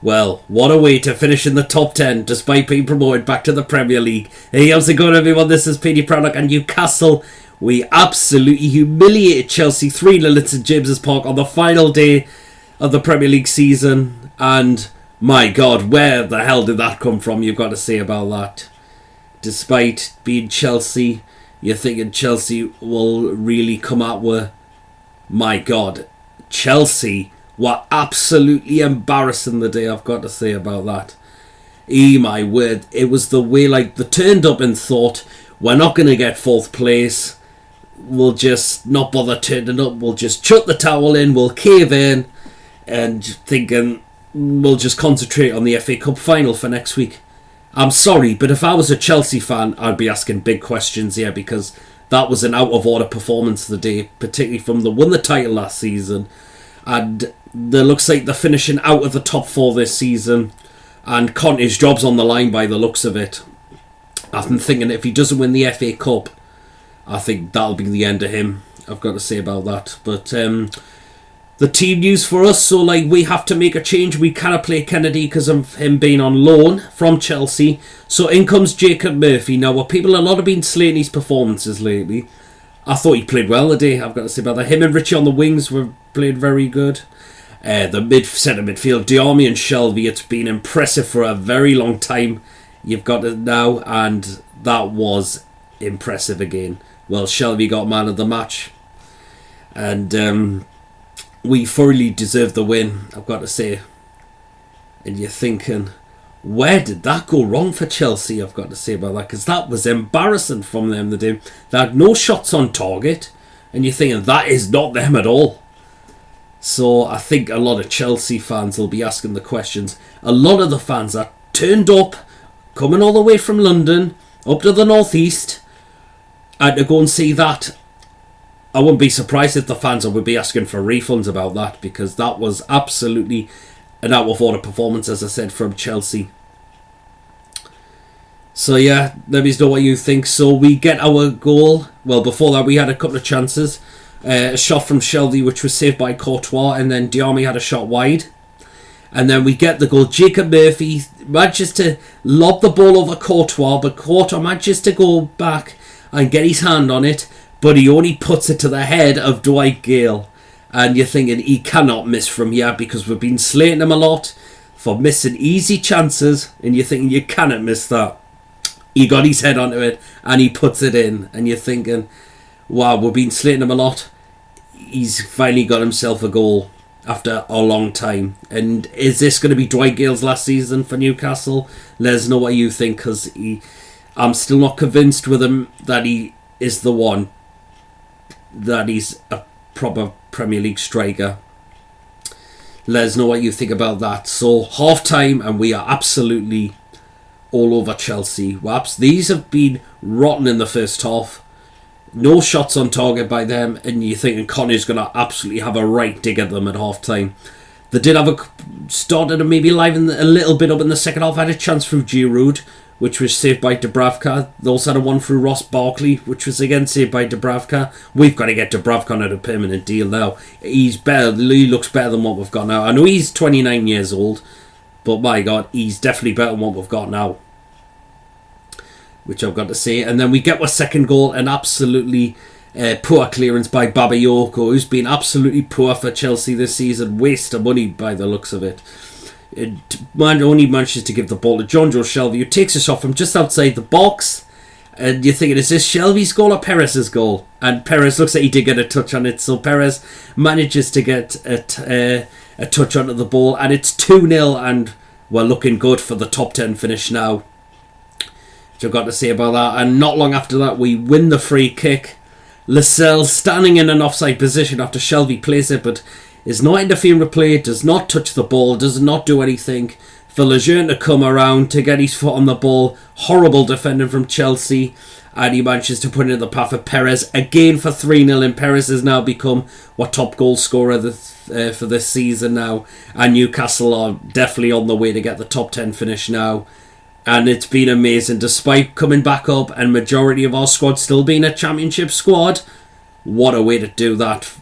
Well, what a way to finish in the top 10 despite being promoted back to the Premier League. Hey, how's it going, everyone? This is Petey Praddock, and Newcastle. We absolutely humiliated Chelsea 3-0 at St James's Park on the final day of the Premier League season. And my God, where the hell did that come from? You've got to say about that. Despite being Chelsea, you're thinking Chelsea will really come out with... My God, Chelsea were absolutely embarrassing the day, I've got to say about that. My word, it was the way they turned up and thought, we're not going to get fourth place, we'll just not bother turning up, we'll just chuck the towel in, we'll cave in, and thinking we'll just concentrate on the FA Cup final for next week. I'm sorry, but if I was a Chelsea fan, I'd be asking big questions here, because that was an out of order performance of the day, particularly from the won the title last season. And it looks like they're finishing out of the top four this season. And Conte's job's on the line by the looks of it. I'm thinking if he doesn't win the FA Cup, I think that'll be the end of him. I've got to say about that. But the team news for us, so we have to make a change. We cannot play Kennedy because of him being on loan from Chelsea. So in comes Jacob Murphy. Now, a lot have been slating his performances lately. I thought he played well today, I've got to say about that. Him and Richie on the wings were played very good. The centre midfield, Diarmi and Shelvey, it's been impressive for a very long time. You've got it now, and that was impressive again. Well, Shelvey got man of the match. And we thoroughly deserved the win, I've got to say. And you're thinking, where did that go wrong for Chelsea? I've got to say about that, because that was embarrassing from them today. They had no shots on target, and you're thinking that is not them at all. So I think a lot of Chelsea fans will be asking the questions. A lot of the fans that turned up, coming all the way from London up to the northeast, and to go and see that. I wouldn't be surprised if the fans would be asking for refunds about that, because that was absolutely an out of order performance, as I said, from Chelsea. So yeah, let me know what you think. So we get our goal. Well, before that we had a couple of chances. A shot from Shelvey which was saved by Courtois, and then Diarmi had a shot wide. And then we get the goal. Jacob Murphy manages to lob the ball over Courtois, but Courtois manages to go back and get his hand on it, but he only puts it to the head of Dwight Gale. And you're thinking he cannot miss from here, because we've been slating him a lot for missing easy chances, and you're thinking you cannot miss that. He got his head onto it and he puts it in, and you're thinking, wow, we've been slating him a lot. He's finally got himself a goal after a long time. And is this going to be Dwight Gale's last season for Newcastle? Let us know what you think, because I'm still not convinced with him that he is the one, that he's a proper Premier League striker. Let us know what you think about that. So half time, and we are absolutely all over Chelsea. These have been rotten in the first half. No shots on target by them, and you're thinking Connor's going to absolutely have a right dig at them at half time. They did have started to maybe liven a little bit up in the second half. Had a chance through Giroud, which was saved by Dubravka. They also had a one through Ross Barkley, which was again saved by Dubravka. We've got to get Dubravka on a permanent deal now. He's better. He looks better than what we've got now. I know he's 29 years old, but my God, he's definitely better than what we've got now, which I've got to say. And then we get our second goal, an absolutely poor clearance by Bakayoko, who's been absolutely poor for Chelsea this season. Waste of money by the looks of it. Only manages to give the ball to Jonjo Shelvey, who takes a shot from just outside the box. And you're thinking, is this Shelvey's goal or Perez's goal? And Perez looks like he did get a touch on it. So Perez manages to get a touch onto the ball. And it's 2-0, and we're looking good for the top 10 finish now, which I've got to say about that. And not long after that, we win the free kick. Lascelles standing in an offside position after Shelvey plays it, but is not interfering with play, does not touch the ball, does not do anything. For Lejeune to come around to get his foot on the ball. Horrible defending from Chelsea. And he manages to put it in the path of Perez again for 3-0. And Perez has now become our top goal scorer for this season now. And Newcastle are definitely on the way to get the top 10 finish now. And it's been amazing, despite coming back up and majority of our squad still being a championship squad. What a way to do that,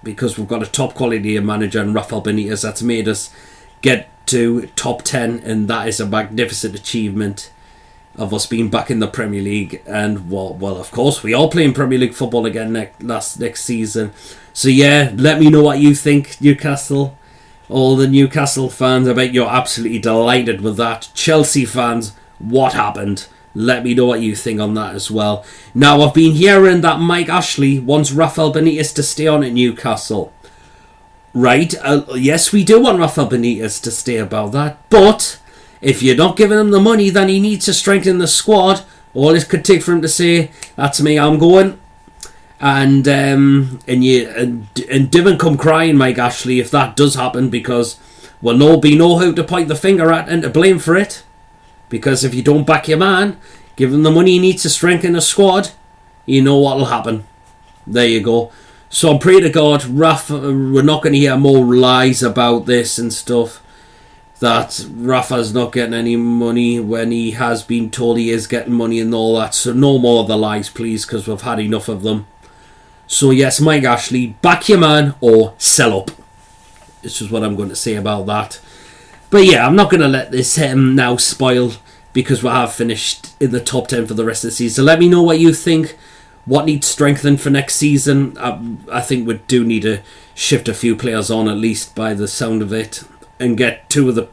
because we've got a top quality manager in Rafael Benitez that's made us get to top 10, and that is a magnificent achievement of us being back in the Premier League. And well, of course, we are playing Premier League football again next season. So yeah, let me know what you think, Newcastle. All the Newcastle fans, I bet you're absolutely delighted with that. Chelsea fans, what happened? Let me know what you think on that as well. Now, I've been hearing that Mike Ashley wants Rafael Benitez to stay on at Newcastle. Right, yes, we do want Rafael Benitez to stay about that. But if you're not giving him the money, then he needs to strengthen the squad. All it could take for him to say, that's me, I'm going. And Divin come crying, Mike Ashley, if that does happen, because we'll know who to point the finger at and to blame for it. Because if you don't back your man, give him the money he needs to strengthen the squad, you know what'll happen. There you go. So I pray to God, we're not going to hear more lies about this and stuff. That Rafa's not getting any money when he has been told he is getting money and all that. So no more of the lies, please, because we've had enough of them. So yes, Mike Ashley, back your man or sell up. This is what I'm going to say about that. But yeah, I'm not going to let this now spoil, because we have finished in the top 10 for the rest of the season. So let me know what you think. What needs strengthening for next season? I think we do need to shift a few players on, at least by the sound of it, and get two of the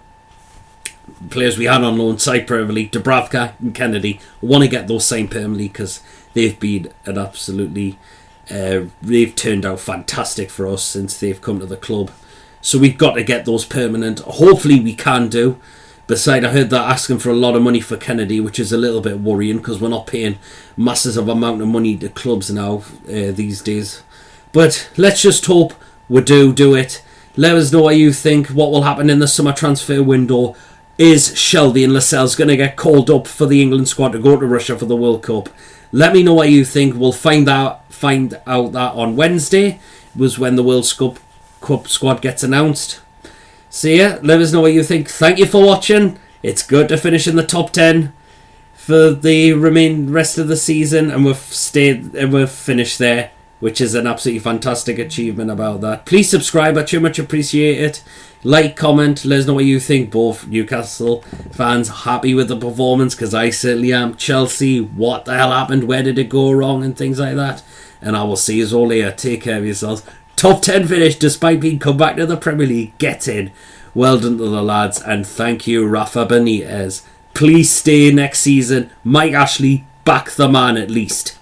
players we had on loan side permanently, Dubravka and Kennedy. I want to get those signed permanently because they've been an absolutely... they've turned out fantastic for us since they've come to the club. So we've got to get those permanent. Hopefully we can do. Besides, I heard they're asking for a lot of money for Kennedy, which is a little bit worrying because we're not paying masses of amount of money to clubs now these days. But let's just hope we do it. Let us know what you think. What will happen in the summer transfer window? Is Shelby and Lascelles going to get called up for the England squad to go to Russia for the World Cup? Let me know what you think. We'll find out that on Wednesday. Was when the World Cup squad gets announced. So yeah, let us know what you think. Thank you for watching. It's good to finish in the top 10 for the rest of the season, and we've finished there, which is an absolutely fantastic achievement about that. Please subscribe, I too much appreciate it. Like, comment, let us know what you think. Both Newcastle fans happy with the performance, because I certainly am. Chelsea, what the hell happened? Where did it go wrong? And things like that. And I will see you all later. Take care of yourselves. Top 10 finish despite being come back to the Premier League. Get in. Well done to the lads, and thank you, Rafa Benitez. Please stay next season. Mike Ashley, back the man at least.